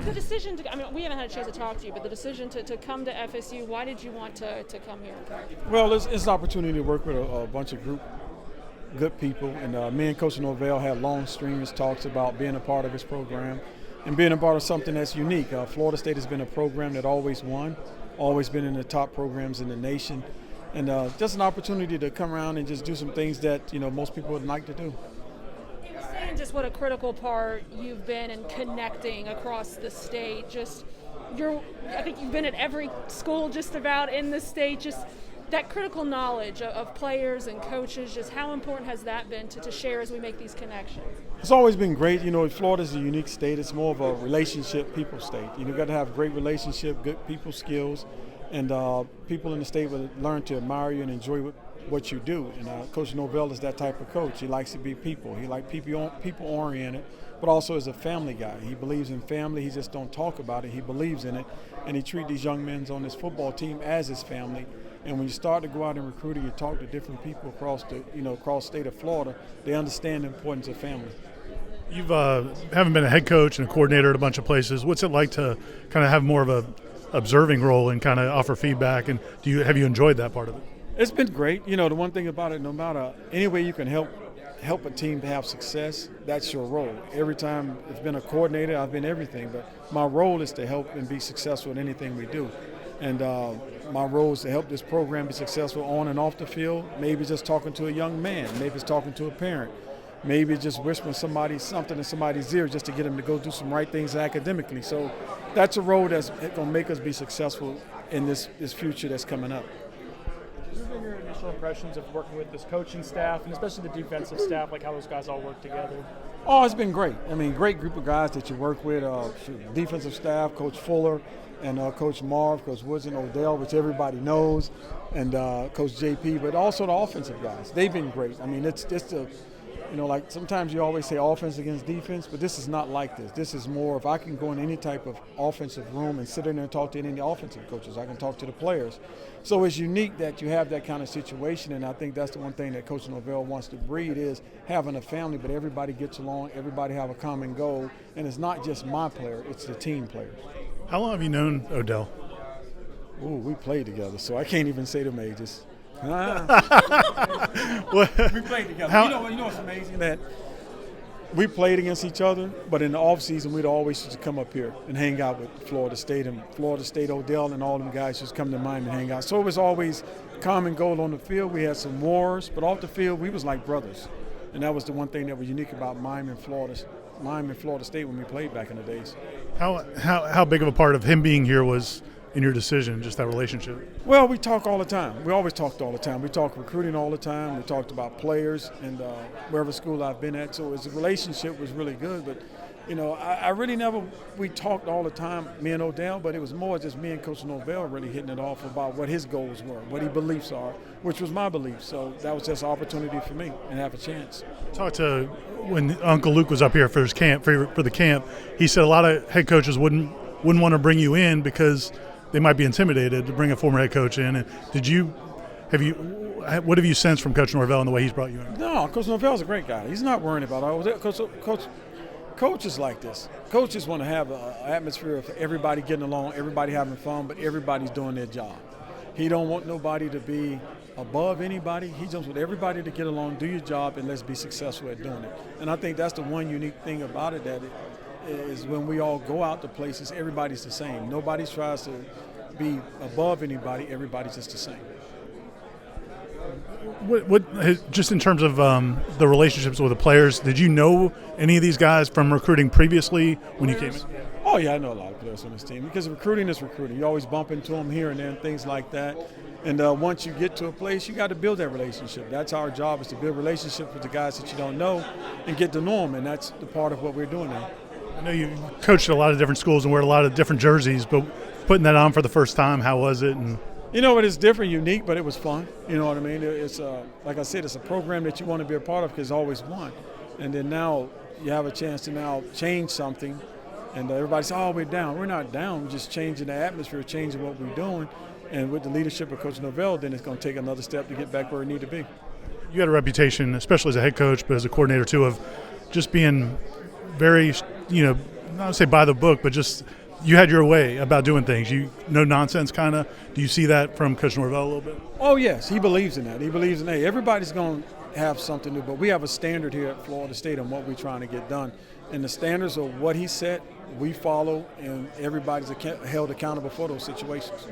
The decision to, I mean, we haven't had a chance to talk to you, but the decision to come to FSU, why did you want to come here? Well, it's an opportunity to work with a bunch of good people, and me and Coach Norvell had long strenuous talks about being a part of his program and being a part of something that's unique. Florida State has been a program that always won, always been in the top programs in the nation, and just an opportunity to come around and just do some things that most people would like to do. Saying just what a critical part you've been in connecting across the state. I think you've been at every school just about in the state. Just that critical knowledge of players and coaches, just how important has that been to share as we make these connections? It's always been great. Florida's a unique state. It's more of a relationship people state. You've got to have great relationship, good people skills, and people in the state will learn to admire you and enjoy what you do. And Coach Norvell is that type of coach. He likes to be people. He likes people-oriented, but also is a family guy. He believes in family. He just don't talk about it. He believes in it, and he treats these young men on this football team as his family. And when you start to go out and recruit and you talk to different people across the state of Florida, they understand the importance of family. You've haven't been a head coach and a coordinator at a bunch of places. What's it like to kind of have more of a observing role and kind of offer feedback? And have you enjoyed that part of it? It's been great. The one thing about it, no matter any way you can help a team to have success, that's your role. Every time it's been a coordinator, I've been everything. But my role is to help and be successful in anything we do. And my role is to help this program be successful on and off the field. Maybe just talking to a young man. Maybe it's talking to a parent. Maybe just whispering something in somebody's ear just to get them to go do some right things academically. So that's a role that's going to make us be successful in this future that's coming up. What have been your initial impressions of working with this coaching staff, and especially the defensive staff, like how those guys all work together? Oh, it's been great. I mean, great group of guys that you work with. Defensive staff, Coach Fuller, and Coach Marv, Coach Woods and Odell, which everybody knows, and Coach JP, but also the offensive guys. They've been great. I mean, it's just like sometimes you always say offense against defense, but this is not like this. This is more, if I can go in any type of offensive room and sit in there and talk to any of the offensive coaches, I can talk to the players. So it's unique that you have that kind of situation, and I think that's the one thing that Coach Norvell wants to breed is having a family, but everybody gets along, everybody have a common goal, and it's not just my player, it's the team players. How long have you known Odell? Ooh, we played together, so I can't even say them ages. We played together. You know what's amazing? That we played against each other, but in the off season we'd always used to come up here and hang out with Florida State, and Florida State, Odell, and all them guys just come to mind and hang out. So it was always common goal on the field. We had some wars, but off the field we was like brothers, and that was the one thing that was unique about Miami and Florida State when we played back in the days. How big of a part of him being here was in your decision, just that relationship? Well, we talk all the time. We always talked all the time. We talk recruiting all the time. We talked about players and wherever school I've been at. So the relationship was really good. But, I really we talked all the time, me and Odell, but it was more just me and Coach Norvell really hitting it off about what his goals were, what his beliefs are, which was my belief. So that was just an opportunity for me and have a chance. Talked to when Uncle Luke was up here for his camp, for the camp, he said a lot of head coaches wouldn't want to bring you in because they might be intimidated to bring a former head coach in. And what have you sensed from Coach Norvell and the way he's brought you in? No, Coach Norvell's a great guy. He's not worried about it. Coaches like this. Coaches want to have an atmosphere of everybody getting along, everybody having fun, but everybody's doing their job. He don't want nobody to be above anybody. He just wants everybody to get along, do your job, and let's be successful at doing it. And I think that's the one unique thing about it, that is when we all go out to places, everybody's the same. Nobody tries to be above anybody. Everybody's just the same. What just in terms of the relationships with the players, did you know any of these guys from recruiting previously when you came in? Oh, yeah, I know a lot of players on this team because recruiting is recruiting. You always bump into them here and there and things like that. And once you get to a place, you got to build that relationship. That's our job, is to build relationships with the guys that you don't know and get to know them, and that's the part of what we're doing now. I know you coached at a lot of different schools and wear a lot of different jerseys, but putting that on for the first time, how was it? And it's different, unique, but it was fun. You know what I mean? It's like I said, it's a program that you want to be a part of because it's always won. And then now you have a chance to now change something, and everybody says, "Oh, we're down." We're not down. We're just changing the atmosphere, changing what we're doing. And with the leadership of Coach Norvell, then it's going to take another step to get back where we need to be. You had a reputation, especially as a head coach, but as a coordinator too, of just being very, not to say by the book, but just you had your way about doing things. You no nonsense kind of. Do you see that from Coach Norvell a little bit? Oh, yes. He believes in that. He believes in, hey, everybody's going to have something new, but we have a standard here at Florida State on what we're trying to get done. And the standards are what he set, we follow, and everybody's held accountable for those situations.